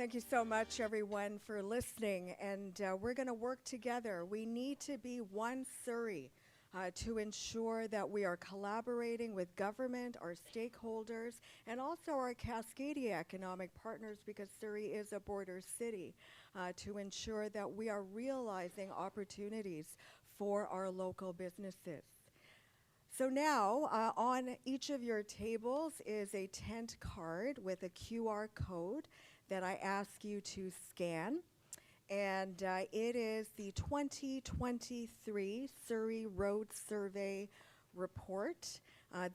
Thank you so much, everyone, for listening. And we're going to work together. We need to be one Surrey to ensure that we are collaborating with government, our stakeholders, and also our Cascadia economic partners, because Surrey is a border city, to ensure that we are realizing opportunities for our local businesses. So now, on each of your tables is a tent card with a QR code that I ask you to scan. And it is the 2023 Surrey Roads Survey report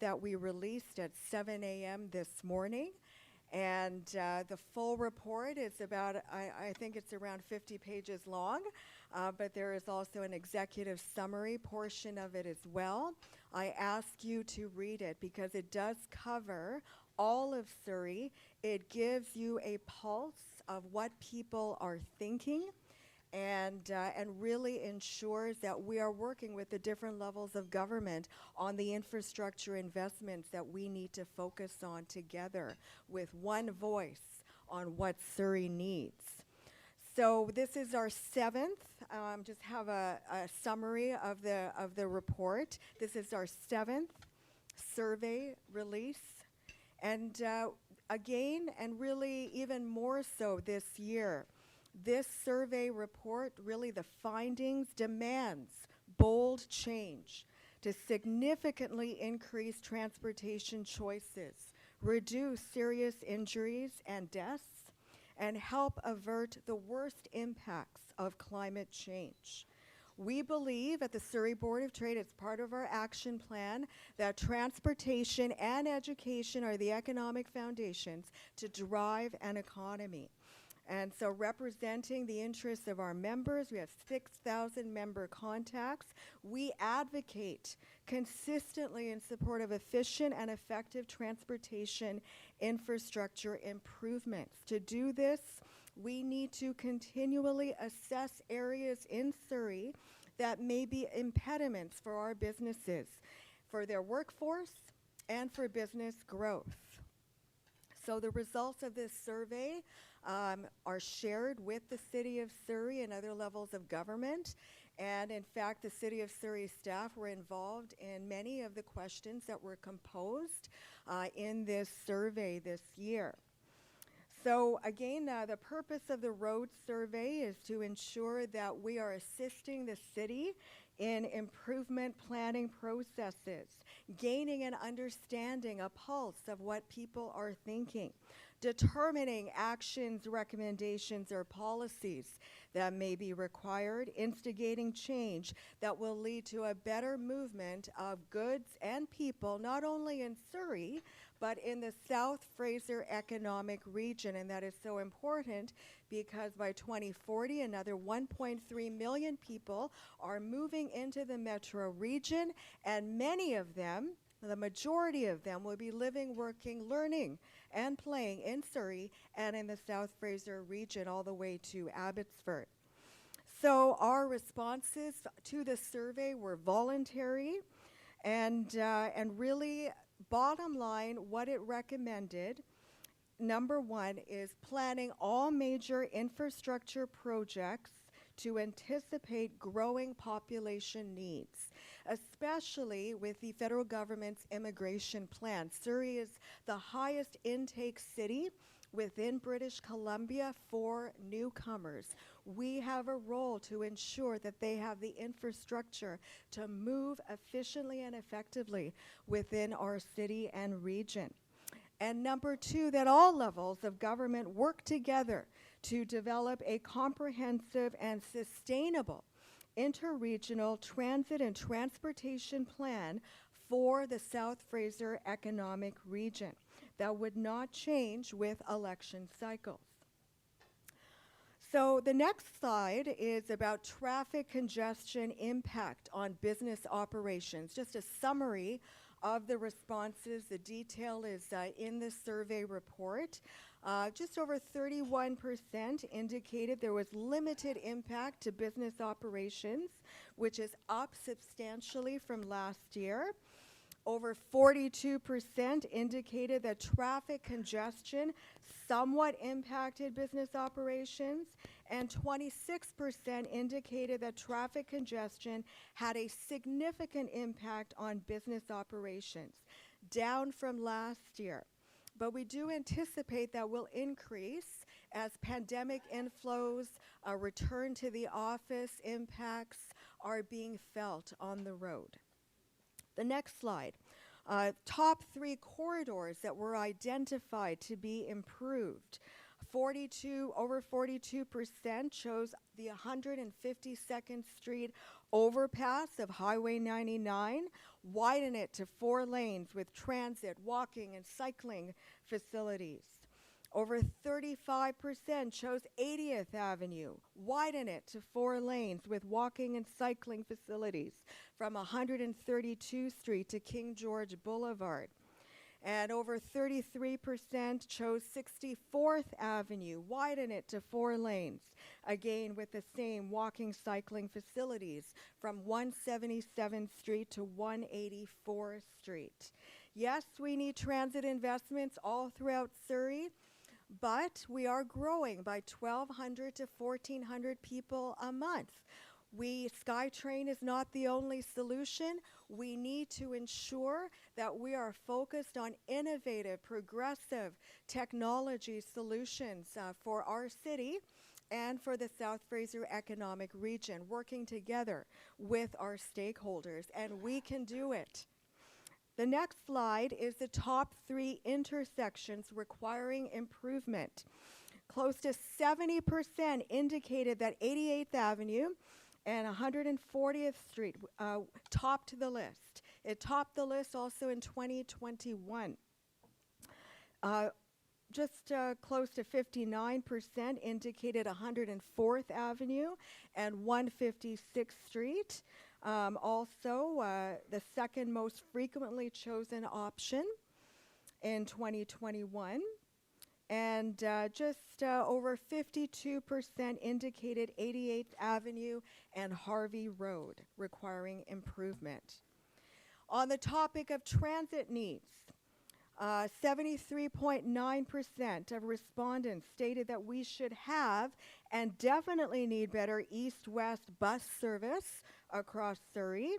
that we released at 7 a.m. this morning. And the full report is about, I think it's around 50 pages long, but there is also an executive summary portion of it as well. I ask you to read it because it does cover all of Surrey. It gives you a pulse of what people are thinking, and really ensures that we are working with the different levels of government on the infrastructure investments that we need to focus on together with one voice on what Surrey needs. So this is our seventh. Just have a summary of the report. This is our seventh survey release. And again, and really even more so this year, this survey report, really the findings, demands bold change to significantly increase transportation choices, reduce serious injuries and deaths, and help avert the worst impacts of climate change. We believe at the Surrey Board of Trade, as part of our action plan, that transportation and education are the economic foundations to drive an economy. And so representing the interests of our members, we have 6,000 member contacts. We advocate consistently in support of efficient and effective transportation infrastructure improvements. To do this, we need to continually assess areas in Surrey that may be impediments for our businesses, for their workforce, and for business growth. So the results of this survey are shared with the City of Surrey and other levels of government. And in fact, the City of Surrey staff were involved in many of the questions that were composed in this survey this year. So again, the purpose of the Roads Survey is to ensure that we are assisting the city in improvement planning processes, gaining an understanding, a pulse of what people are thinking, determining actions, recommendations, or policies that may be required, instigating change that will lead to a better movement of goods and people, not only in Surrey, but in the South Fraser economic region. And that is so important because by 2040, another 1.3 million people are moving into the metro region, and many of them, the majority of them, will be living, working, learning, and playing in Surrey and in the South Fraser region all the way to Abbotsford. So our responses to the survey were voluntary, and really, bottom line, what it recommended, number one, is planning all major infrastructure projects to anticipate growing population needs, especially with the federal government's immigration plan. Surrey is the highest intake city within British Columbia for newcomers. We have a role to ensure that they have the infrastructure to move efficiently and effectively within our city and region. And number two, that all levels of government work together to develop a comprehensive and sustainable interregional transit and transportation plan for the South Fraser economic region that would not change with election cycles. So the next slide is about traffic congestion impact on business operations. Just a summary of the responses. The detail is in the survey report. Just over 31% indicated there was limited impact to business operations, which is up substantially from last year. Over 42% indicated that traffic congestion somewhat impacted business operations, and 26% indicated that traffic congestion had a significant impact on business operations, down from last year. But we do anticipate that will increase as pandemic inflows, return to the office impacts are being felt on the road. The next slide. Top 3 corridors that were identified to be improved. Over 42% chose the 152nd Street overpass of Highway 99, widen it to 4 lanes with transit, walking, and cycling facilities. Over 35% chose 80th Avenue, widen it to 4 lanes with walking and cycling facilities from 132nd Street to King George Boulevard. And over 33% chose 64th Avenue, widen it to 4 lanes, again with the same walking, cycling facilities from 177th Street to 184th Street. Yes, we need transit investments all throughout Surrey, but we are growing by 1,200 to 1,400 people a month. SkyTrain is not the only solution. We need to ensure that we are focused on innovative, progressive technology solutions for our city and for the South Fraser Economic Region, working together with our stakeholders, and we can do it. The next slide is the top 3 intersections requiring improvement. Close to 70% indicated that 88th Avenue and 140th Street topped the list. It topped the list also in 2021. Just close to 59% indicated 104th Avenue and 156th Street. Also, the second most frequently chosen option in 2021. And just over 52% indicated 88th Avenue and Harvey Road requiring improvement. On the topic of transit needs, 73.9% of respondents stated that we should have and definitely need better east-west bus service across Surrey.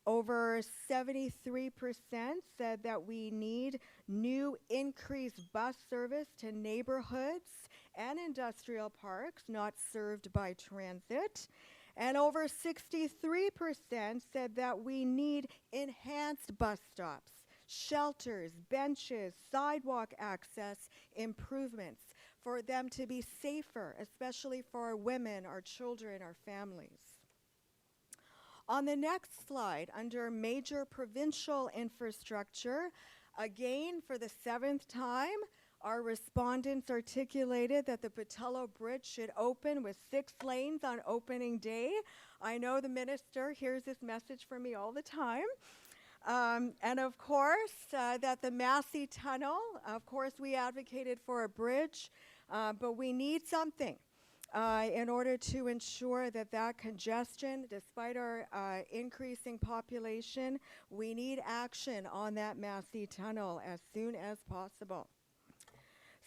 Over 73% said that we need new increased bus service to neighborhoods and industrial parks not served by transit. And over 63% said that we need enhanced bus stops, shelters, benches, sidewalk access improvements for them to be safer, especially for our women, our children, our families. On the next slide, under major provincial infrastructure, again for the 7th time, our respondents articulated that the Patello Bridge should open with 6 lanes on opening day. I know the minister hears this message from me all the time. And of course, that the Massey Tunnel, of course we advocated for a bridge, but we need something in order to ensure that that congestion, despite our increasing population, we need action on that Massey Tunnel as soon as possible.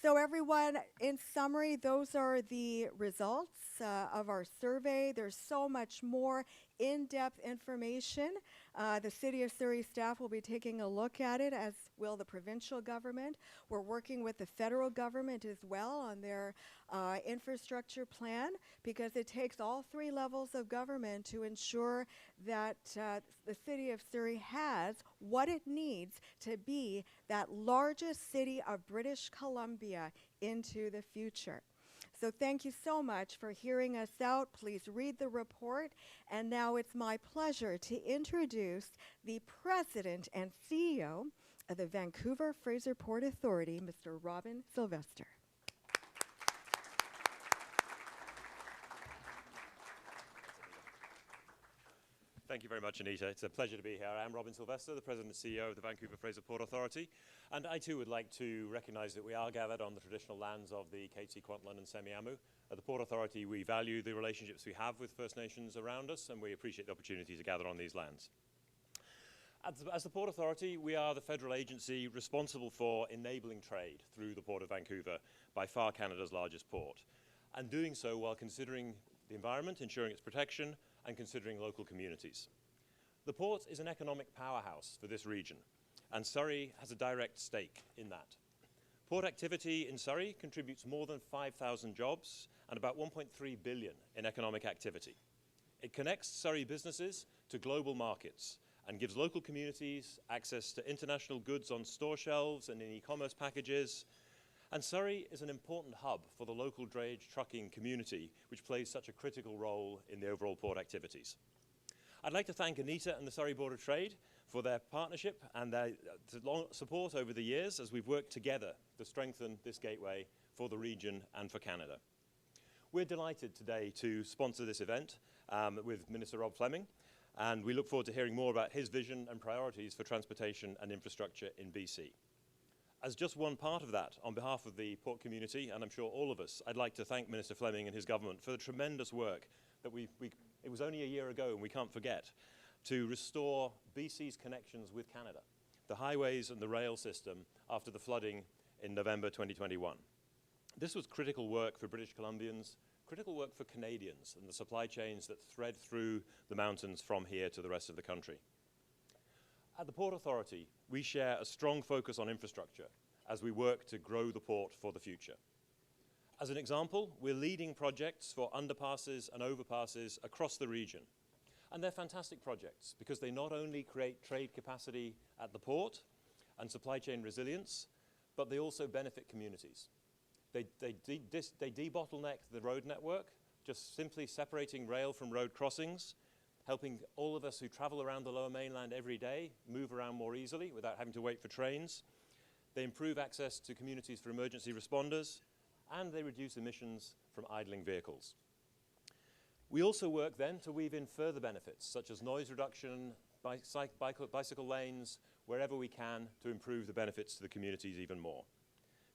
So everyone, in summary, those are the results of our survey. There's so much more in-depth information. The City of Surrey staff will be taking a look at it, as will the provincial government. We're working with the federal government as well on their infrastructure plan, because it takes all 3 levels of government to ensure that the City of Surrey has what it needs to be that largest city of British Columbia into the future. So thank you so much for hearing us out. Please read the report. And now it's my pleasure to introduce the President and CEO of the Vancouver Fraser Port Authority, Mr. Robin Sylvester. Thank you very much, Anita. It's a pleasure to be here. I am Robin Sylvester, the President and CEO of the Vancouver Fraser Port Authority, and I too would like to recognise that we are gathered on the traditional lands of the Katzie, Kwantlen and Semiahmoo. At the Port Authority, we value the relationships we have with First Nations around us, and we appreciate the opportunity to gather on these lands. As the Port Authority, we are the federal agency responsible for enabling trade through the Port of Vancouver, by far Canada's largest port, and doing so while considering the environment, ensuring its protection, and considering local communities. The port is an economic powerhouse for this region, and Surrey has a direct stake in that. Port activity in Surrey contributes more than 5,000 jobs and about 1.3 billion in economic activity. It connects Surrey businesses to global markets and gives local communities access to international goods on store shelves and in e-commerce packages. And Surrey is an important hub for the local drayage trucking community, which plays such a critical role in the overall port activities. I'd like to thank Anita and the Surrey Board of Trade for their partnership and their support over the years as we've worked together to strengthen this gateway for the region and for Canada. We're delighted today to sponsor this event with Minister Rob Fleming, and we look forward to hearing more about his vision and priorities for transportation and infrastructure in BC. As just one part of that, on behalf of the port community, and I'm sure all of us, I'd like to thank Minister Fleming and his government for the tremendous work that it was only a year ago, and we can't forget, to restore BC's connections with Canada, the highways and the rail system after the flooding in November 2021. This was critical work for British Columbians, critical work for Canadians and the supply chains that thread through the mountains from here to the rest of the country. At the Port Authority, we share a strong focus on infrastructure as we work to grow the port for the future. As an example, we're leading projects for underpasses and overpasses across the region. And they're fantastic projects because they not only create trade capacity at the port and supply chain resilience, but they also benefit communities. They debottleneck the road network, just simply separating rail from road crossings, helping all of us who travel around the Lower Mainland every day move around more easily without having to wait for trains. They improve access to communities for emergency responders, and they reduce emissions from idling vehicles. We also work then to weave in further benefits, such as noise reduction, bicycle lanes, wherever we can to improve the benefits to the communities even more.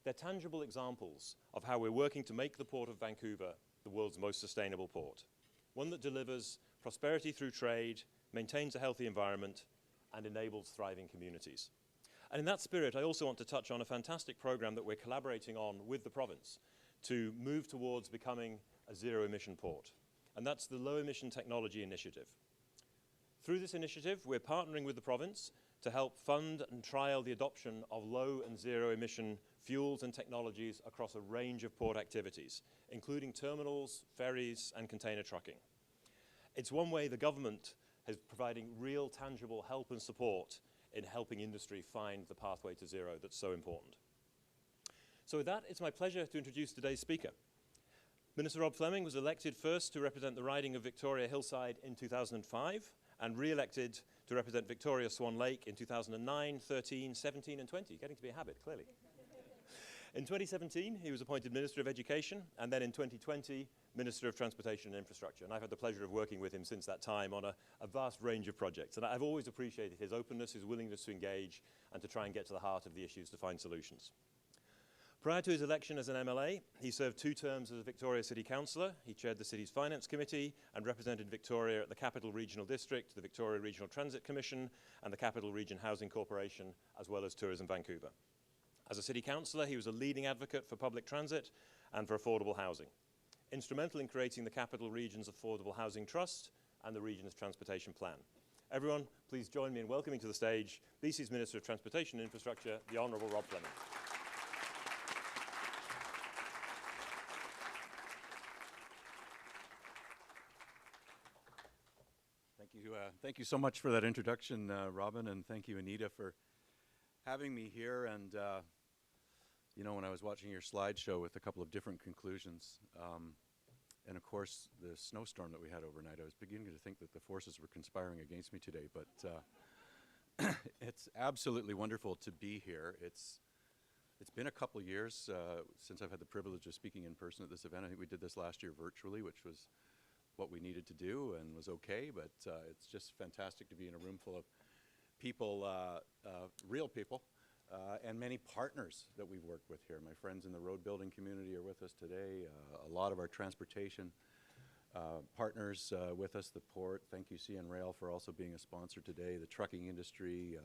They're tangible examples of how we're working to make the Port of Vancouver the world's most sustainable port, one that delivers prosperity through trade, maintains a healthy environment, and enables thriving communities. And in that spirit, I also want to touch on a fantastic program that we're collaborating on with the province to move towards becoming a zero-emission port, and that's the Low Emission Technology Initiative. Through this initiative, we're partnering with the province to help fund and trial the adoption of low and zero-emission fuels and technologies across a range of port activities, including terminals, ferries, and container trucking. It's one way the government is providing real, tangible help and support in helping industry find the pathway to zero that's so important. So with that, it's my pleasure to introduce today's speaker. Minister Rob Fleming was elected first to represent the riding of Victoria Hillside in 2005 and re-elected to represent Victoria Swan Lake in 2009, 13, 17 and 20, getting to be a habit, clearly. In 2017, he was appointed Minister of Education, and then in 2020, Minister of Transportation and Infrastructure. And I've had the pleasure of working with him since that time on a vast range of projects. And I've always appreciated his openness, his willingness to engage, and to try and get to the heart of the issues to find solutions. Prior to his election as an MLA, he served 2 terms as a Victoria City Councilor. He chaired the city's Finance Committee and represented Victoria at the Capital Regional District, the Victoria Regional Transit Commission, and the Capital Region Housing Corporation, as well as Tourism Vancouver. As a city councillor, he was a leading advocate for public transit and for affordable housing, instrumental in creating the Capital Region's Affordable Housing Trust and the region's transportation plan. Everyone, please join me in welcoming to the stage BC's Minister of Transportation and Infrastructure, the Honourable Rob Fleming. Thank you so much for that introduction, Robin, and thank you, Anita, for having me here. And you know, when I was watching your slideshow with a couple of different conclusions, and of course the snowstorm that we had overnight, I was beginning to think that the forces were conspiring against me today. But it's absolutely wonderful to be here. It's been a couple of years since I've had the privilege of speaking in person at this event. I think we did this last year virtually, which was what we needed to do and was okay, but it's just fantastic to be in a room full of people, real people, and many partners that we've worked with here. My friends in the road building community are with us today. A lot of our transportation partners with us, the port. Thank you, CN Rail, for also being a sponsor today. The trucking industry,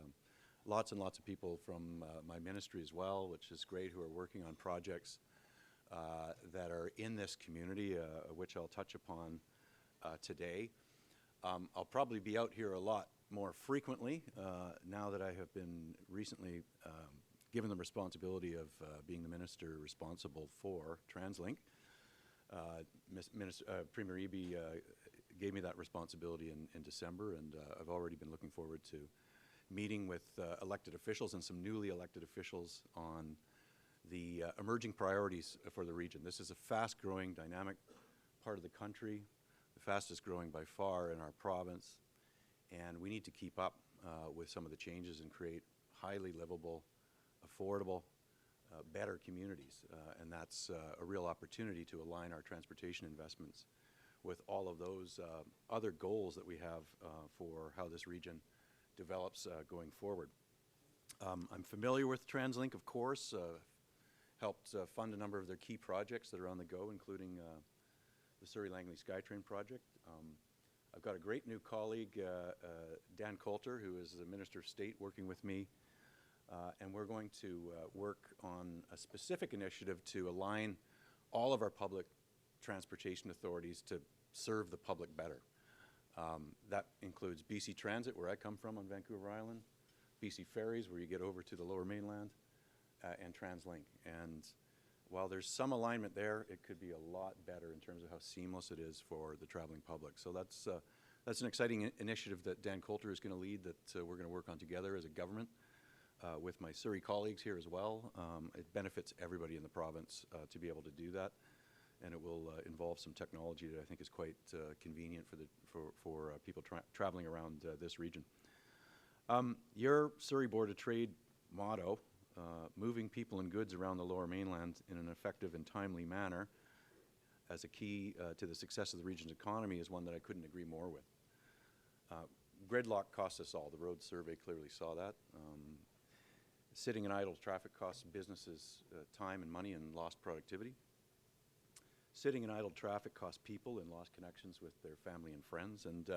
lots and lots of people from my ministry as well, which is great, who are working on projects that are in this community, which I'll touch upon today. I'll probably be out here a lot more frequently now that I have been recently given the responsibility of being the minister responsible for TransLink. Premier Eby gave me that responsibility in December, and I've already been looking forward to meeting with elected officials and some newly elected officials on the emerging priorities for the region. This is a fast-growing, dynamic part of the country, the fastest growing by far in our province, and we need to keep up with some of the changes and create highly livable, affordable, better communities, and that's a real opportunity to align our transportation investments with all of those other goals that we have for how this region develops going forward. I'm familiar with TransLink, of course, helped fund a number of their key projects that are on the go, including the Surrey Langley SkyTrain project. I've got a great new colleague, Dan Coulter, who is the Minister of State, working with me. And we're going to work on a specific initiative to align all of our public transportation authorities to serve the public better. That includes BC Transit, where I come from on Vancouver Island, BC Ferries, where you get over to the Lower Mainland, and TransLink. And while there's some alignment there, it could be a lot better in terms of how seamless it is for the traveling public. So that's an exciting initiative that Dan Coulter is going to lead, that we're going to work on together as a government. With my Surrey colleagues here as well. It benefits everybody in the province to be able to do that, and it will involve some technology that I think is quite convenient for people traveling around this region. Your Surrey Board of Trade motto, moving people and goods around the Lower Mainland in an effective and timely manner as a key to the success of the region's economy, is one that I couldn't agree more with. Gridlock costs us all. The Roads Survey clearly saw that. Sitting in idle traffic costs businesses time and money and lost productivity. Sitting in idle traffic costs people and lost connections with their family and friends, and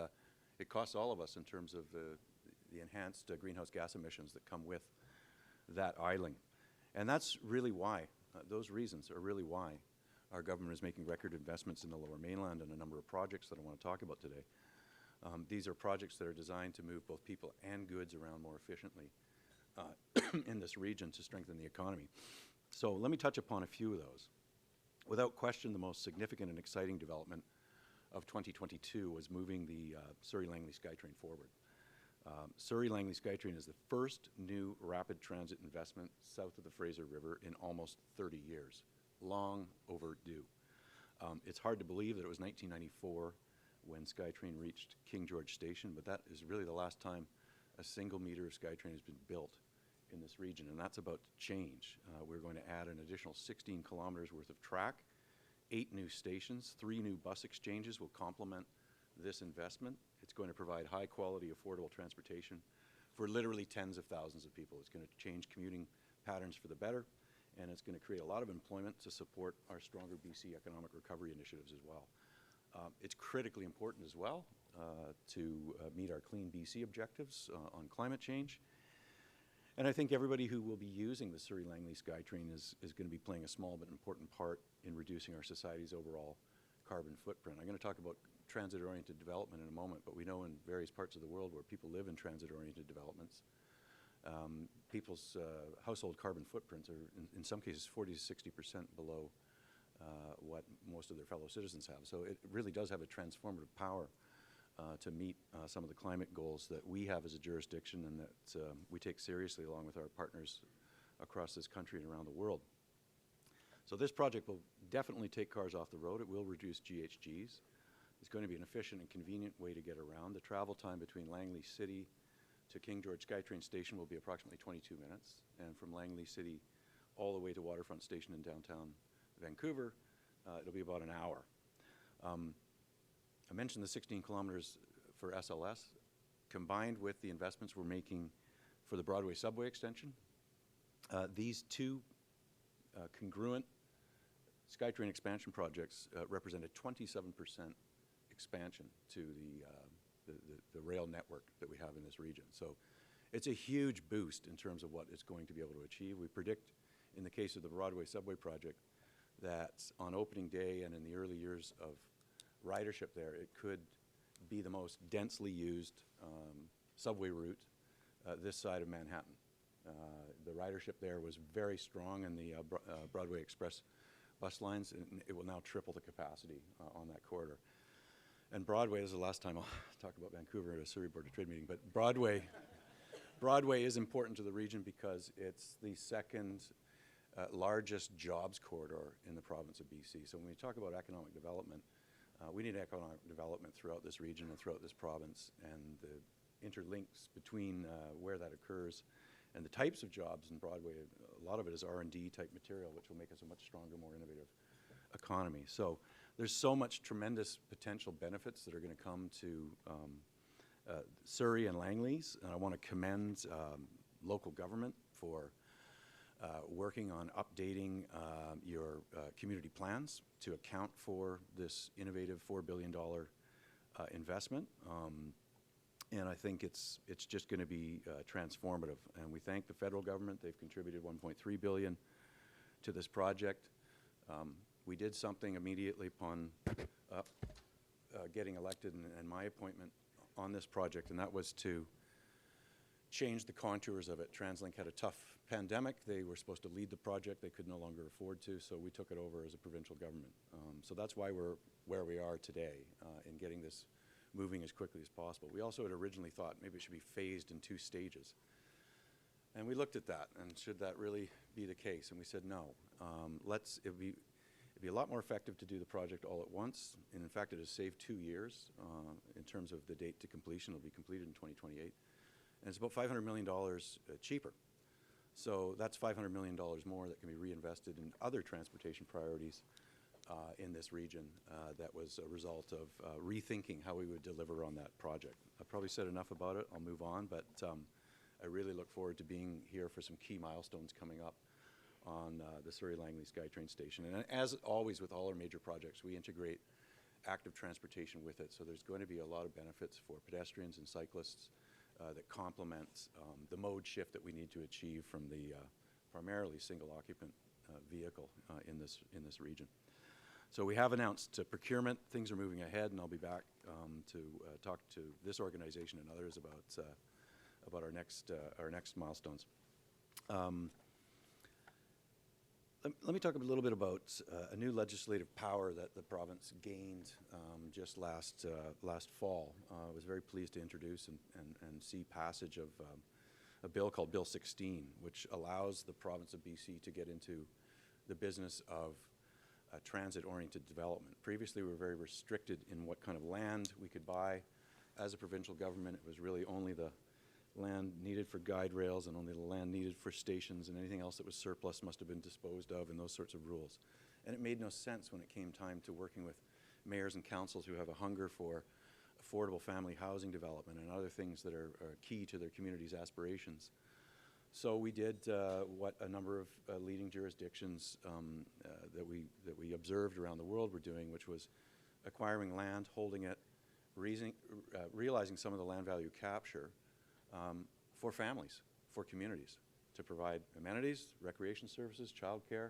it costs all of us in terms of the enhanced greenhouse gas emissions that come with that idling. And that's really why, those reasons are really why our government is making record investments in the Lower Mainland and a number of projects that I want to talk about today. These are projects that are designed to move both people and goods around more efficiently in this region to strengthen the economy. So let me touch upon a few of those. Without question, the most significant and exciting development of 2022 was moving the Surrey Langley SkyTrain forward. Surrey Langley SkyTrain is the first new rapid transit investment south of the Fraser River in almost 30 years. Long overdue. It's hard to believe that it was 1994 when SkyTrain reached King George Station, but that is really the last time a single meter of SkyTrain has been built in this region, and that's about to change. We're going to add an additional 16 kilometers worth of track, 8 new stations, 3 new bus exchanges will complement this investment. It's going to provide high quality, affordable transportation for literally tens of thousands of people. It's going to change commuting patterns for the better, and it's going to create a lot of employment to support our stronger BC economic recovery initiatives as well. It's critically important as well to meet our Clean BC objectives on climate change. And I think everybody who will be using the Surrey Langley SkyTrain is going to be playing a small but important part in reducing our society's overall carbon footprint. I'm going to talk about transit-oriented development in a moment, but we know in various parts of the world where people live in transit-oriented developments, people's household carbon footprints are, in some cases, 40 to 60% below what most of their fellow citizens have. So it really does have a transformative power to meet some of the climate goals that we have as a jurisdiction and that we take seriously along with our partners across this country and around the world. So this project will definitely take cars off the road. It will reduce GHGs. It's going to be an efficient and convenient way to get around. The travel time between Langley City to King George SkyTrain Station will be approximately 22 minutes, and from Langley City all the way to Waterfront Station in downtown Vancouver, it'll be about an hour. I mentioned the 16 kilometers for SLS, combined with the investments we're making for the Broadway subway extension. These two congruent SkyTrain expansion projects represented 27% expansion to the rail network that we have in this region. So it's a huge boost in terms of what it's going to be able to achieve. We predict, in the case of the Broadway subway project, that on opening day and in the early years of ridership there, it could be the most densely used subway route this side of Manhattan. The ridership there was very strong in the Broadway Express bus lines, and it will now triple the capacity on that corridor. And Broadway, this is the last time I'll talk about Vancouver at a Surrey Board of Trade meeting, but Broadway is important to the region because it's the second largest jobs corridor in the province of BC. So when we talk about economic development, we need economic development throughout this region and throughout this province, and the interlinks between where that occurs and the types of jobs in Broadway. A lot of it is R&D type material, which will make us a much stronger, more innovative economy. So there's so much tremendous potential benefits that are going to come to Surrey and Langley's, and I want to commend local government for working on updating your community plans to account for this innovative $4 billion investment. And I think it's just going to be transformative. And we thank the federal government. They've contributed $1.3 billion to this project. We did something immediately upon getting elected and my appointment on this project, and that was to change the contours of it. TransLink had a tough pandemic. They were supposed to lead the project. They could no longer afford to, so we took it over as a provincial government. So that's why we're where we are today in getting this moving as quickly as possible. We also had originally thought maybe it should be phased in 2 stages. And we looked at that, and should that really be the case? And we said no. It'd be a lot more effective to do the project all at once. And in fact, it has saved 2 years in terms of the date to completion. It'll be completed in 2028. And it's about $500 million cheaper. So that's $500 million more that can be reinvested in other transportation priorities in this region. That was a result of rethinking how we would deliver on that project. I've probably said enough about it. I'll move on, but I really look forward to being here for some key milestones coming up on the Surrey Langley SkyTrain station. And as always with all our major projects, we integrate active transportation with it. So there's going to be a lot of benefits for pedestrians and cyclists that complement the mode shift that we need to achieve from the primarily single occupant vehicle in this region. So we have announced procurement. Things are moving ahead, and I'll be back to talk to this organization and others about our next milestones. Let me talk a little bit about a new legislative power that the province gained just last fall. I was very pleased to introduce and see passage of a bill called Bill 16, which allows the province of BC to get into the business of transit-oriented development. Previously, we were very restricted in what kind of land we could buy. As a provincial government, it was really only the land needed for guide rails and only the land needed for stations, and anything else that was surplus must have been disposed of, and those sorts of rules. And it made no sense when it came time to working with mayors and councils who have a hunger for affordable family housing development and other things that are key to their community's aspirations. So we did what a number of leading jurisdictions that we observed around the world were doing, which was acquiring land, holding it, realizing some of the land value capture for families, for communities, to provide amenities, recreation services, childcare,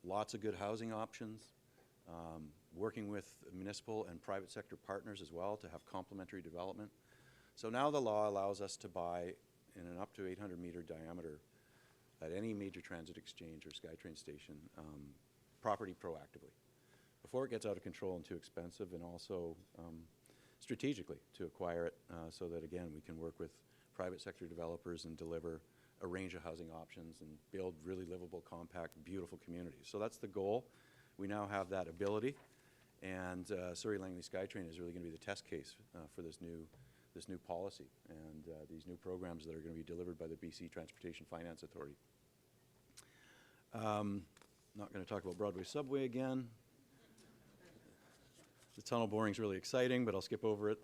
lots of good housing options, working with municipal and private sector partners as well to have complementary development. So now the law allows us to buy in an up to 800-meter diameter at any major transit exchange or SkyTrain station property proactively before it gets out of control and too expensive, and also strategically to acquire it so that, again, we can work with private sector developers and deliver a range of housing options and build really livable, compact, beautiful communities. So that's the goal. We now have that ability, and Surrey Langley SkyTrain is really going to be the test case for this new policy and these new programs that are going to be delivered by the BC Transportation Finance Authority. Not going to talk about Broadway Subway again. The tunnel boring is really exciting, but I'll skip over it.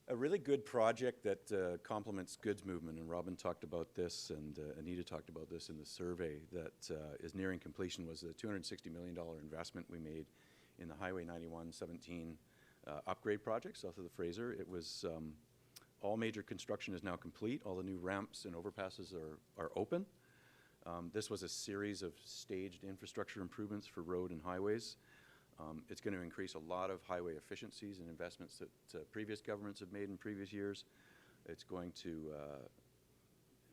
A really good project that complements goods movement, and Robin talked about this, and Anita talked about this in the survey that is nearing completion, was the $260 million investment we made in the Highway 91-17 upgrade project south of the Fraser. It was all major construction is now complete. All the new ramps and overpasses are open. This was a series of staged infrastructure improvements for road and highways. It's going to increase a lot of highway efficiencies and investments that previous governments have made in previous years. It's going to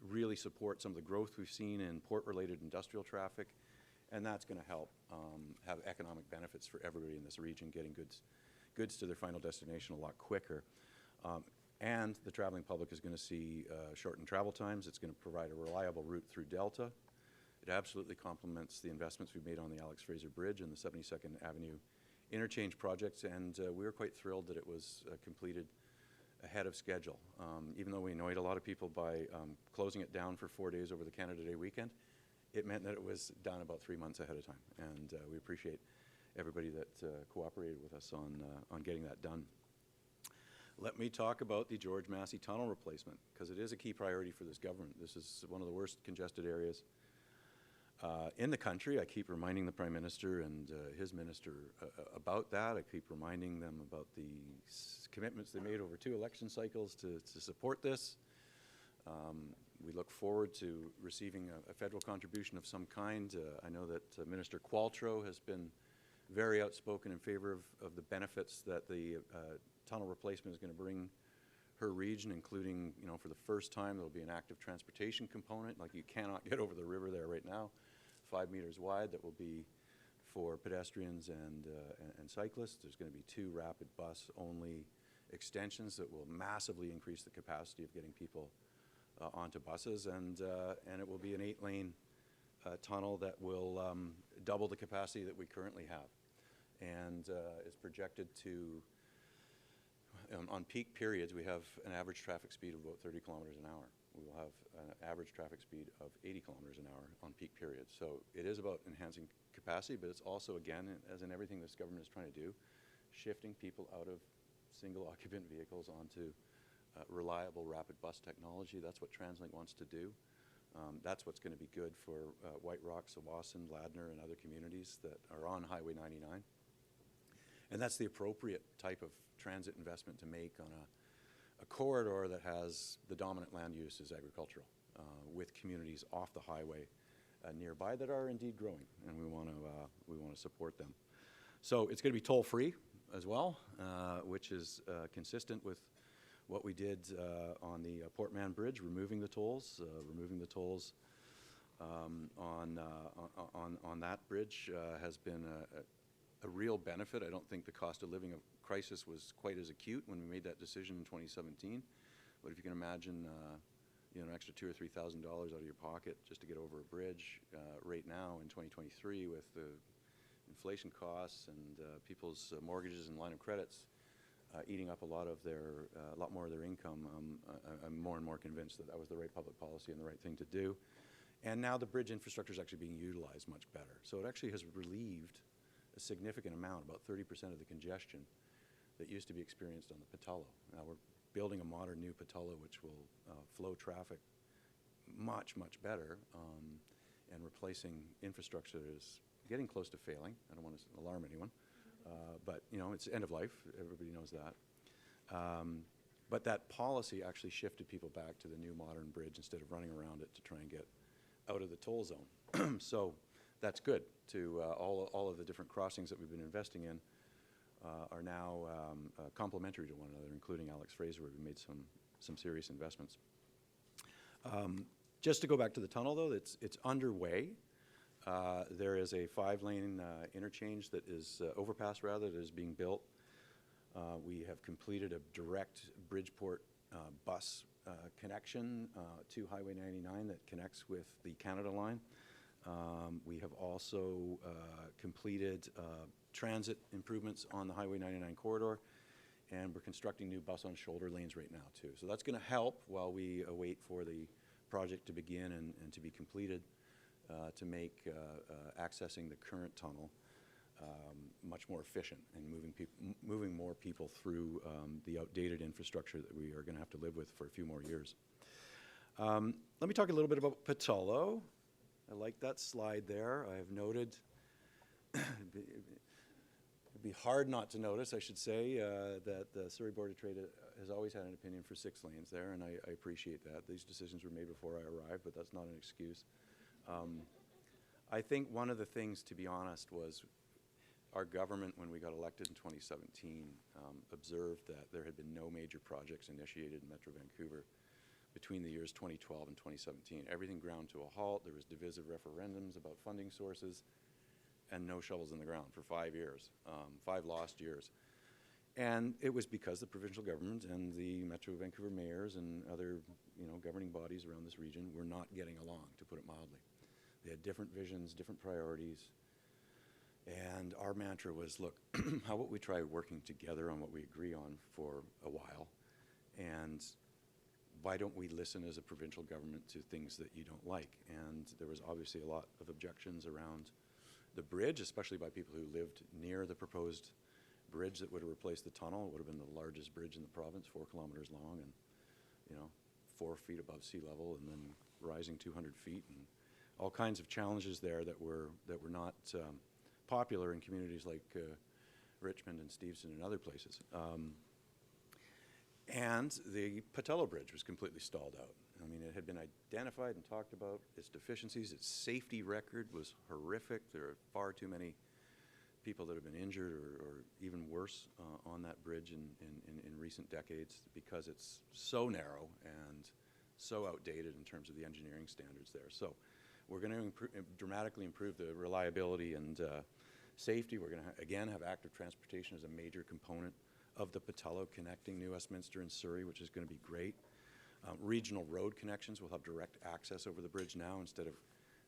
really support some of the growth we've seen in port-related industrial traffic, and that's going to help have economic benefits for everybody in this region, getting goods to their final destination a lot quicker. And the traveling public is going to see shortened travel times. It's going to provide a reliable route through Delta. It absolutely complements the investments we've made on the Alex Fraser Bridge and the 72nd Avenue interchange projects, and we were quite thrilled that it was completed ahead of schedule. Even though we annoyed a lot of people by closing it down for 4 days over the Canada Day weekend, it meant that it was done about 3 months ahead of time, and we appreciate everybody that cooperated with us on getting that done. Let me talk about the George Massey Tunnel replacement, because it is a key priority for this government. This is one of the worst congested areas in the country. I keep reminding the Prime Minister and his minister about that. I keep reminding them about the commitments they made over 2 election cycles to support this. We look forward to receiving a federal contribution of some kind. I know that Minister Qualtrough has been very outspoken in favor of the benefits that the tunnel replacement is going to bring her region, including, you know, for the first time there will be an active transportation component. Like, you cannot get over the river there right now, 5 meters wide, that will be for pedestrians and cyclists. There's going to be 2 rapid bus only extensions that will massively increase the capacity of getting people onto buses, and it will be an 8-lane tunnel that will double the capacity that we currently have, and is projected to, on peak periods, we have an average traffic speed of about 30 kilometers an hour. We will have an average traffic speed of 80 kilometers an hour on peak periods. So it is about enhancing capacity, but it's also, again, as in everything this government is trying to do, shifting people out of single occupant vehicles onto reliable rapid bus technology. That's what TransLink wants to do. That's what's going to be good for White Rock, Tsawwassen, Ladner, and other communities that are on Highway 99. And that's the appropriate type of transit investment to make on a corridor that has the dominant land use is agricultural, with communities off the highway nearby that are indeed growing, and we want to support them. So it's going to be toll-free as well, which is consistent with what we did on the Port Mann Bridge, removing the tolls on that bridge has been a real benefit. I don't think the cost of living crisis was quite as acute when we made that decision in 2017. But if you can imagine, you know, an extra $2,000 or $3,000 out of your pocket just to get over a bridge right now in 2023 with the inflation costs and people's mortgages and line of credits eating up a lot more of their income, I'm more and more convinced that that was the right public policy and the right thing to do. And now the bridge infrastructure is actually being utilized much better. So it actually has relieved a significant amount, about 30% of the congestion that used to be experienced on the Pattullo. Now we're building a modern new Pattullo which will flow traffic much, much better, and replacing infrastructure that is getting close to failing. I don't want to alarm anyone, but you know, it's end of life. Everybody knows that. But that policy actually shifted people back to the new modern bridge instead of running around it to try and get out of the toll zone. So that's good. All of the different crossings that we've been investing in are now complementary to one another, including Alex Fraser, where we made some serious investments. Just to go back to the tunnel, though, it's underway. There is a 5-lane interchange that is overpass rather that is being built. We have completed a direct Bridgeport bus connection to Highway 99 that connects with the Canada line. We have also completed transit improvements on the Highway 99 corridor, and we're constructing new bus on shoulder lanes right now too. So that's going to help while we await for the project to begin and to be completed to make accessing the current tunnel much more efficient and moving more people through the outdated infrastructure that we are going to have to live with for a few more years. Let me talk a little bit about Pattullo. I like that slide there. I have noted It'd be hard not to notice, I should say, that the Surrey Board of Trade has always had an opinion for 6 lanes there, and I appreciate that. These decisions were made before I arrived, but that's not an excuse. I think one of the things, to be honest, was our government, when we got elected in 2017, observed that there had been no major projects initiated in Metro Vancouver between the years 2012 and 2017. Everything ground to a halt. There was divisive referendums about funding sources, and no shovels in the ground for 5 years, 5 lost years. And it was because the provincial government and the Metro Vancouver mayors and other, governing bodies around this region were not getting along, to put it mildly. They had different visions, different priorities. And our mantra was, look, how about we try working together on what we agree on for a while? And why don't we listen as a provincial government to things that you don't like? And there was obviously a lot of objections around the bridge, especially by people who lived near the proposed bridge that would have replaced the tunnel. It would have been the largest bridge in the province, 4 kilometers long and, 4 feet above sea level, and then rising 200 feet, and all kinds of challenges there that were not popular in communities like Richmond and Steveston and other places. And the Patello Bridge was completely stalled out. I mean, it had been identified and talked about, its deficiencies. Its safety record was horrific. There are far too many people that have been injured or even worse on that bridge in recent decades because it's so narrow and so outdated in terms of the engineering standards there. So we're going to dramatically improve the reliability and safety. We're going to, again, have active transportation as a major component of the Patello connecting New Westminster and Surrey, which is going to be great. Regional road connections will have direct access over the bridge now instead of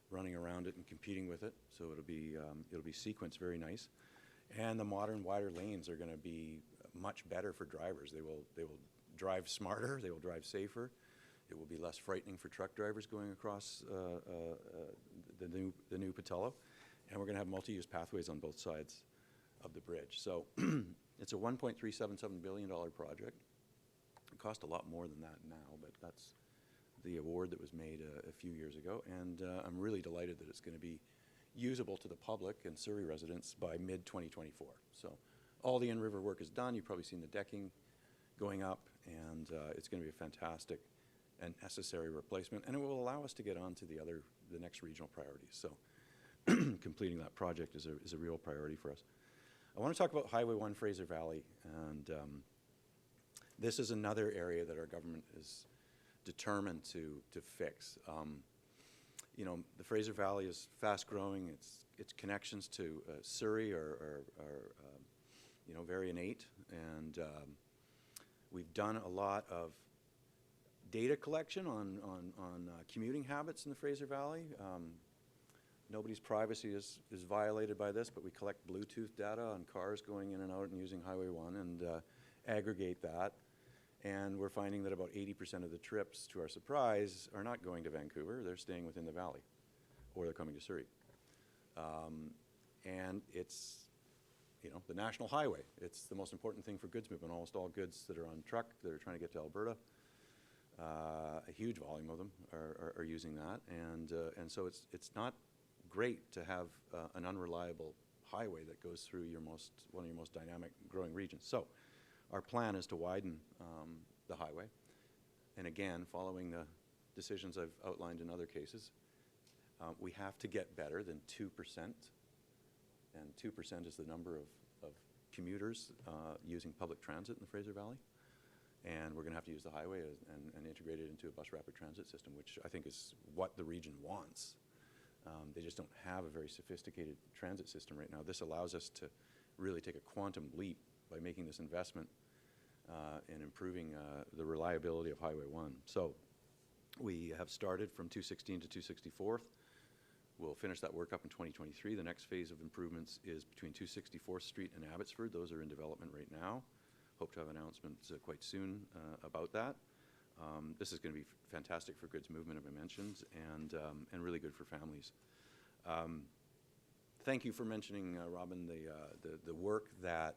running around it and competing with it. So it'll be sequenced very nice. And the modern wider lanes are going to be much better for drivers. They will drive smarter. They will drive safer. It will be less frightening for truck drivers going across the new Patello. And we're going to have multi-use pathways on both sides of the bridge. So it's a $1.377 billion project. It cost a lot more than that now, but that's the award that was made a few years ago. And I'm really delighted that it's going to be usable to the public and Surrey residents by mid-2024. So all the in-river work is done. You've probably seen the decking going up, and it's going to be a fantastic and necessary replacement. And it will allow us to get on to the next regional priorities. So completing that project is a real priority for us. I want to talk about Highway 1 Fraser Valley, and this is another area that our government is determined to fix. The Fraser Valley is fast growing. Its connections to Surrey are very innate, and we've done a lot of data collection on commuting habits in the Fraser Valley. Nobody's privacy is violated by this, but we collect Bluetooth data on cars going in and out and using Highway 1 and aggregate that. And we're finding that about 80% of the trips, to our surprise, are not going to Vancouver. They're staying within the valley, or they're coming to Surrey. And it's, the national highway. It's the most important thing for goods movement. Almost all goods that are on truck that are trying to get to Alberta, a huge volume of them are using that. And so it's not great to have an unreliable highway that goes through one of your most dynamic growing regions. So our plan is to widen the highway. And again, following the decisions I've outlined in other cases, we have to get better than 2%. And 2% is the number of commuters using public transit in the Fraser Valley. And we're going to have to use the highway and integrate it into a bus rapid transit system, which I think is what the region wants. They just don't have a very sophisticated transit system right now. This allows us to really take a quantum leap by making this investment in improving the reliability of Highway 1. So we have started from 216 to 264th. We'll finish that work up in 2023. The next phase of improvements is between 264th Street and Abbotsford. Those are in development right now. Hope to have announcements quite soon about that. This is going to be fantastic for goods movement, as I mentioned, and really good for families. Thank you for mentioning, Robin, the work that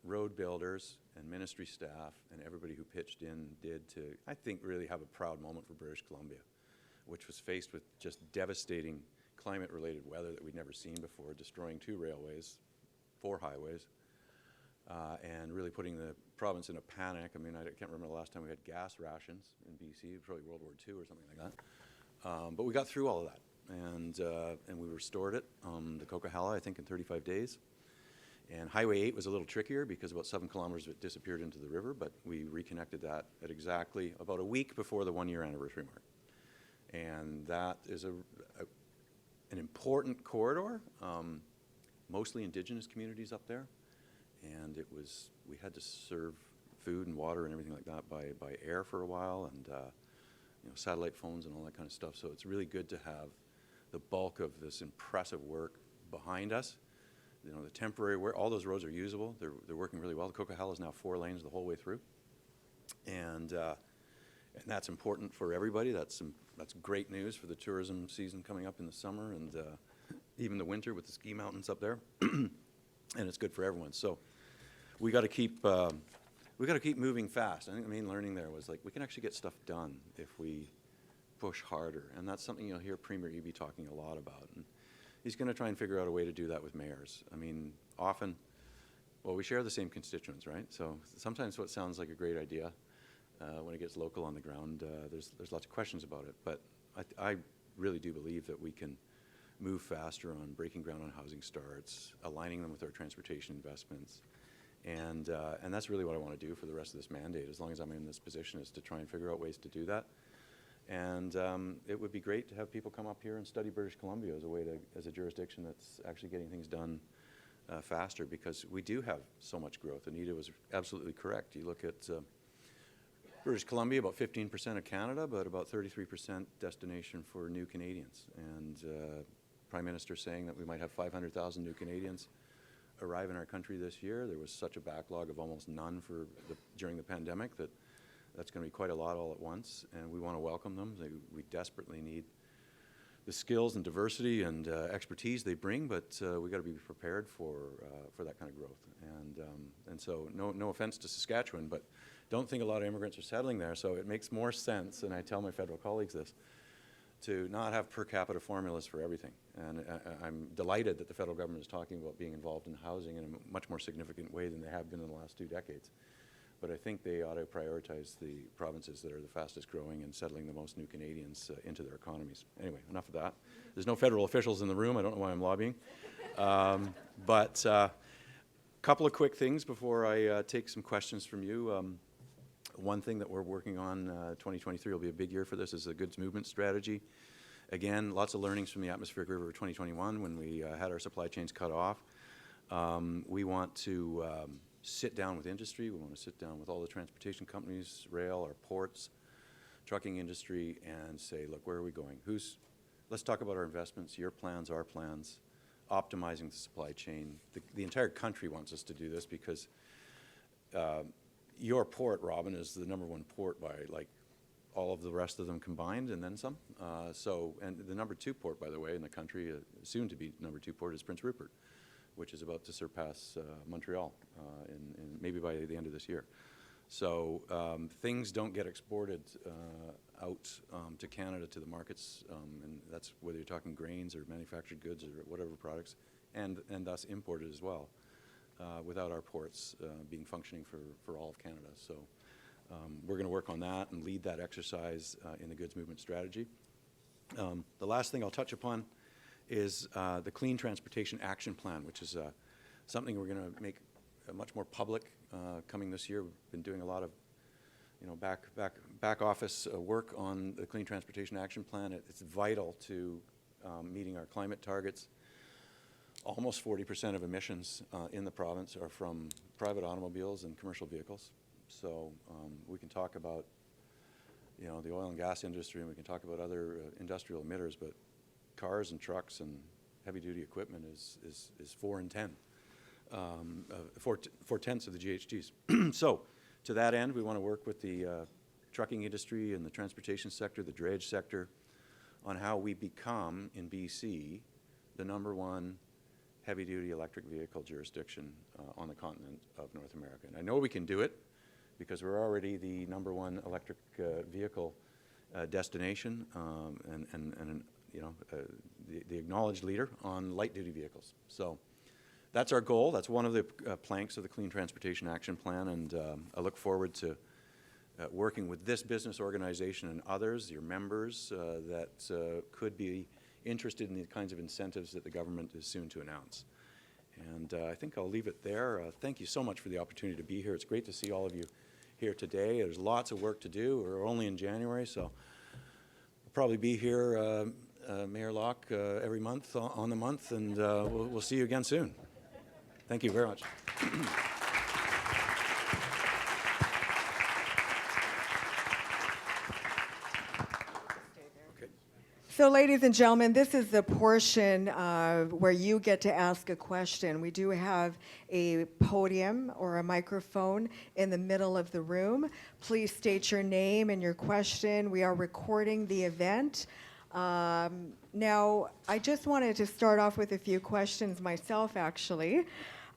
road builders and ministry staff and everybody who pitched in did to, I think, really have a proud moment for British Columbia, which was faced with just devastating climate-related weather that we'd never seen before, destroying 2 railways, 4 highways, and really putting the province in a panic. I mean, I can't remember the last time we had gas rations in BC, probably World War II or something like that. But we got through all of that, and we restored it, the Coquihalla, I think, in 35 days. And Highway 8 was a little trickier because about 7 kilometers of it disappeared into the river, but we reconnected that at exactly about a week before the 1-year anniversary mark. And that is an important corridor, mostly Indigenous communities up there. And we had to serve food and water and everything like that by air for a while, and satellite phones and all that kind of stuff. So it's really good to have the bulk of this impressive work behind us. The temporary, all those roads are usable. They're working really well. The Coquihalla is now 4 lanes the whole way through, and that's important for everybody. That's great news for the tourism season coming up in the summer and even the winter with the ski mountains up there, and it's good for everyone. So we got to keep moving fast. I think the main learning there was we can actually get stuff done if we push harder, and that's something you'll hear Premier Eby talking a lot about. And he's going to try and figure out a way to do that with mayors. I mean, often, we share the same constituents, right? So sometimes what sounds like a great idea, when it gets local on the ground, there's lots of questions about it. But I really do believe that we can move faster on breaking ground on housing starts, aligning them with our transportation investments. And that's really what I want to do for the rest of this mandate, as long as I'm in this position, is to try and figure out ways to do that. And it would be great to have people come up here and study British Columbia as a jurisdiction that's actually getting things done faster, because we do have so much growth. Anita was absolutely correct. You look at British Columbia, about 15% of Canada, but about 33% destination for new Canadians. And Prime Minister saying that we might have 500,000 new Canadians arrive in our country this year. There was such a backlog of almost none during the pandemic that's going to be quite a lot all at once, and we want to welcome them. We desperately need the skills and diversity and expertise they bring, but we got to be prepared for that kind of growth. And so no offense to Saskatchewan, but don't think a lot of immigrants are settling there. So it makes more sense, and I tell my federal colleagues this, to not have per capita formulas for everything. And I'm delighted that the federal government is talking about being involved in housing in a much more significant way than they have been in the last 2 decades. But I think they ought to prioritize the provinces that are the fastest growing and settling the most new Canadians into their economies. Anyway, enough of that. There's no federal officials in the room. I don't know why I'm lobbying. But a couple of quick things before I take some questions from you. One thing that we're working on, 2023 will be a big year for this, is a goods movement strategy. Again, lots of learnings from the atmospheric river of 2021 when we had our supply chains cut off. We want to sit down with industry. We want to sit down with all the transportation companies, rail, our ports, trucking industry, and say, look, where are we going? Let's talk about our investments, your plans, our plans, optimizing the supply chain. The entire country wants us to do this because your port, Robin, is the #1 port by all of the rest of them combined and then some. And the #2 port, by the way, in the country, soon to be #2 port, is Prince Rupert, which is about to surpass Montreal in maybe by the end of this year. So things don't get exported out to Canada to the markets, and that's whether you're talking grains or manufactured goods or whatever products, and thus imported as well, without our ports being functioning for all of Canada. So we're going to work on that and lead that exercise in the goods movement strategy. The last thing I'll touch upon is the Clean Transportation Action Plan, which is something we're going to make much more public coming this year. We've been doing a lot of back office work on the Clean Transportation Action Plan. It's vital to meeting our climate targets. Almost 40% of emissions in the province are from private automobiles and commercial vehicles. So we can talk about the oil and gas industry, and we can talk about other industrial emitters, but cars and trucks and heavy-duty equipment is 4 and 10, 4/10 of the GHGs. So to that end, we want to work with the trucking industry and the transportation sector, the drayage sector, on how we become, in BC, the #1 heavy-duty electric vehicle jurisdiction on the continent of North America. And I know we can do it because we're already the #1 electric vehicle destination and the acknowledged leader on light-duty vehicles. So that's our goal. That's one of the planks of the Clean Transportation Action Plan, and I look forward to working with this business organization and others, your members, that could be interested in the kinds of incentives that the government is soon to announce. And I think I'll leave it there. Thank you so much for the opportunity to be here. It's great to see all of you here today. There's lots of work to do. We're only in January, so I'll probably be here, Mayor Locke, every month on the month, and we'll see you again soon. Thank you very much. So, ladies and gentlemen, this is the portion where you get to ask a question. We do have a podium or a microphone in the middle of the room. Please state your name and your question. We are recording the event. Now, I just wanted to start off with a few questions myself, actually.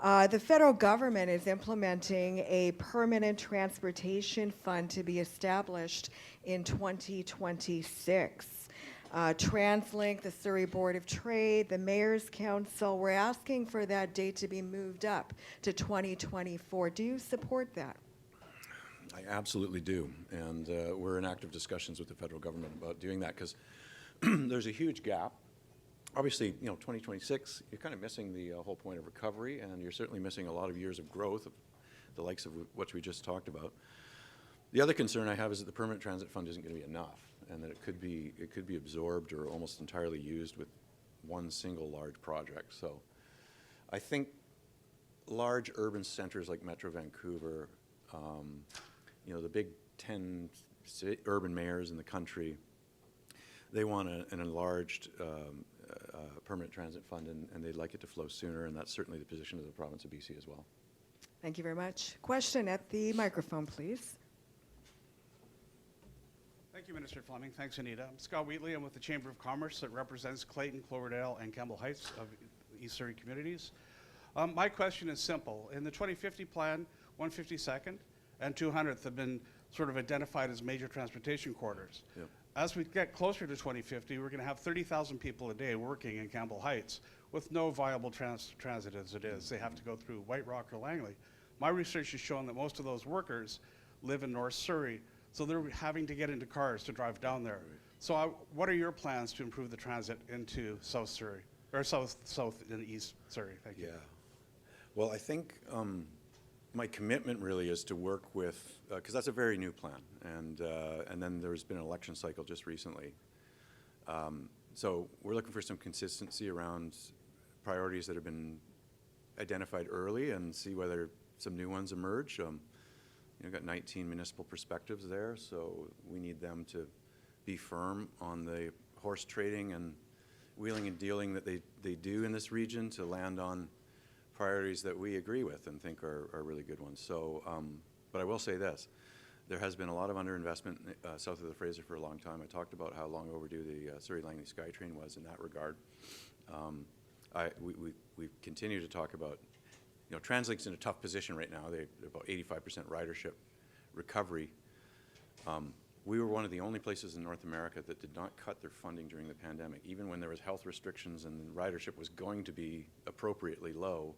The federal government is implementing a permanent transportation fund to be established in 2026. TransLink, the Surrey Board of Trade, the Mayor's Council, we're asking for that date to be moved up to 2024. Do you support that? I absolutely do, and we're in active discussions with the federal government about doing that, because there's a huge gap. Obviously, 2026, you're kind of missing the whole point of recovery, and you're certainly missing a lot of years of growth, the likes of what we just talked about. The other concern I have is that the permanent transit fund isn't going to be enough, and that it could be absorbed or almost entirely used with one single large project. So I think large urban centers like Metro Vancouver, the big 10 urban mayors in the country, they want an enlarged permanent transit fund, and they'd like it to flow sooner, and that's certainly the position of the province of BC as well. Thank you very much. Question at the microphone, please. Thank you, Minister Fleming. Thanks, Anita. I'm Scott Wheatley. I'm with the Chamber of Commerce that represents Clayton, Cloverdale, and Campbell Heights of East Surrey communities. My question is simple. In the 2050 plan, 152nd and 200th have been sort of identified as major transportation corridors. Yep. As we get closer to 2050, we're going to have 30,000 people a day working in Campbell Heights with no viable transit as it is. They have to go through White Rock or Langley. My research has shown that most of those workers live in North Surrey, so they're having to get into cars to drive down there. Right. So what are your plans to improve the transit into South Surrey, or south and East Surrey? Thank you. Yeah. Well, I think my commitment really is to work with, because that's a very new plan, and then there's been an election cycle just recently. So we're looking for some consistency around priorities that have been identified early and see whether some new ones emerge. We've got 19 municipal perspectives there, so we need them to be firm on the horse trading and wheeling and dealing that they do in this region to land on priorities that we agree with and think are really good ones. So, but I will say this. There has been a lot of underinvestment south of the Fraser for a long time. I talked about how long overdue the Surrey-Langley SkyTrain was in that regard. We continue to talk about, TransLink's in a tough position right now. They're about 85% ridership recovery. We were one of the only places in North America that did not cut their funding during the pandemic, even when there was health restrictions and ridership was going to be appropriately low.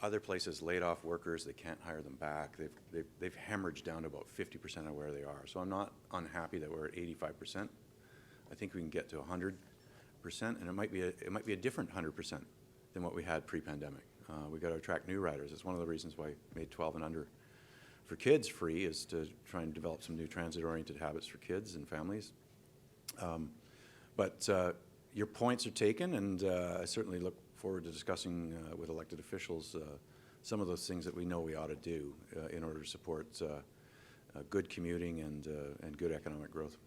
Other places laid off workers. They can't hire them back. They've hemorrhaged down to about 50% of where they are. So I'm not unhappy that we're at 85%. I think we can get to 100%, and it might be a different 100% than what we had pre-pandemic. We got to attract new riders. It's one of the reasons why we made 12 and under for kids free, is to try and develop some new transit-oriented habits for kids and families. But your points are taken, and I certainly look forward to discussing with elected officials some of those things that we know we ought to do in order to support good commuting and good economic growth.